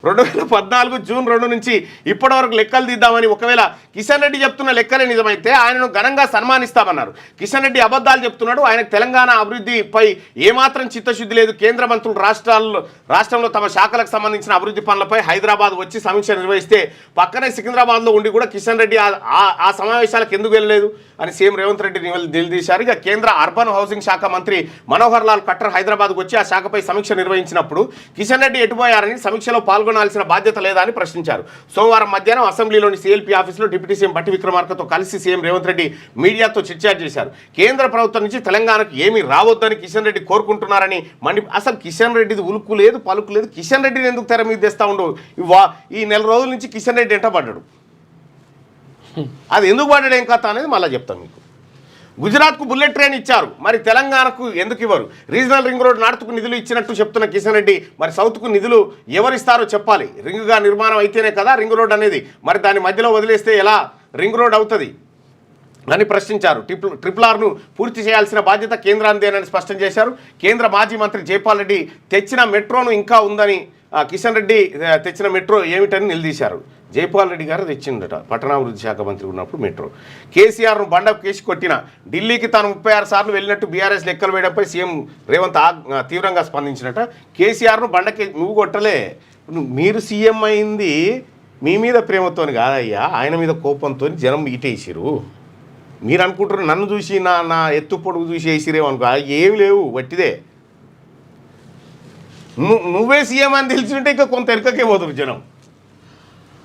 2014 June 2 నుంచి ఇప్పటి వరకు లెక్కలు తీద్దామని ఒకవేళ కిషన్ రెడ్డి చెప్తున్న లెక్కలే నిజమైతే ఆయనను ఘనంగా సన్మానిస్తామన్నారు. కిషన్ రెడ్డి అబద్ధాలు చెప్తున్నాడు. ఆయనకు తెలంగాణ అభివృద్ధిపై ఏమాత్రం చిత్తశుద్ధి లేదు. కేంద్ర మంత్రులు రాష్ట్రంలో తమ శాఖలకు సంబంధించిన అభివృద్ధి పనులపై హైదరాబాద్ వచ్చి సమీక్ష నిర్వహిస్తే పక్కనే సికింద్రాబాద్లో ఉండి కూడా కిషన్ రెడ్డి ఆ సమావేశాలకు ఎందుకు వెళ్ళలేదు అని సీఎం రేవంత్ రెడ్డి నిలదీశారు. ఇక కేంద్ర అర్బన్ హౌసింగ్ శాఖ మంత్రి మనోహర్ లాల్ ఖట్టర్ హైదరాబాద్కు వచ్చి ఆ శాఖపై సమీక్ష నిర్వహించినప్పుడు కిషన్ రెడ్డి ఎటుపోయారని సమీక్షలో పాల్గొనాల్సిన బాధ్యత లేదా అని ప్రశ్నించారు. సోమవారం మధ్యాహ్నం అసెంబ్లీలోని సీఎల్పీ ఆఫీసులో డిప్యూటీ సీఎం బట్టి విక్రమార్కతో కలిసి సీఎం రేవంత్ రెడ్డి మీడియాతో చర్చ చేశారు. కేంద్ర ప్రభుత్వం నుంచి తెలంగాణకు ఏమీ రావద్దని కిషన్ రెడ్డి కోరుకుంటున్నారని అసలు కిషన్ రెడ్డిది ఉలుకు లేదు పలుకు లేదు. కిషన్ రెడ్డిని ఎందుకు తెర మీద తెస్తా ఉండవు? ఈ నెల రోజుల నుంచి కిషన్ రెడ్డి ఎంట పడ్డాడు. అది ఎందుకు పడ్డాడు ఏం కథ అనేది మళ్ళీ చెప్తాను మీకు. గుజరాత్కు బుల్లెట్ ట్రైన్ ఇచ్చారు, మరి తెలంగాణకు ఎందుకు ఇవ్వరు? రీజనల్ రింగ్ రోడ్ నార్త్కు నిధులు ఇచ్చినట్టు చెప్తున్న కిషన్ రెడ్డి మరి సౌత్కు నిధులు ఎవరిస్తారో చెప్పాలి. రింగ్గా నిర్మాణం అయితేనే కదా రింగ్ రోడ్ అనేది. మరి దాని మధ్యలో వదిలేస్తే ఎలా రింగ్ రోడ్ అవుతుంది అని ప్రశ్నించారు. ట్రిపుల్ ఆర్ను పూర్తి చేయాల్సిన బాధ్యత కేంద్రానిదేనని స్పష్టం చేశారు. కేంద్ర మాజీ మంత్రి జైపాల్ రెడ్డి తెచ్చిన మెట్రోను ఇంకా ఉందని, కిషన్ రెడ్డి తెచ్చిన మెట్రో ఏమిటని నిలదీశారు. జైపాల్ రెడ్డి గారు తెచ్చిందట పట్టణాభివృద్ధి శాఖ మంత్రి ఉన్నప్పుడు మెట్రో. కేసీఆర్ను బండకు కేసి కొట్టిన ఢిల్లీకి తాను 36 సార్లు వెళ్ళినట్టు బీఆర్ఎస్ లెక్కలు వేయడంపై సీఎం రేవంత్ తీవ్రంగా స్పందించినట. కేసీఆర్ను బండకి నువ్వు కొట్టలే, మీరు సీఎం అయింది మీ మీద ప్రేమతో కాదయ్యా, ఆయన మీద కోపంతో జనం ఈటేసిరు. మీరు అనుకుంటారు నన్ను చూసి నా ఎత్తు పొడుగు చూసి వేసిరేమో అనుకో, ఏమి లేవు వట్టిదే. నువ్వే సీఎం అని తెలిసింటే ఇంకా కొంత ఎరకకే పోతురు జనం.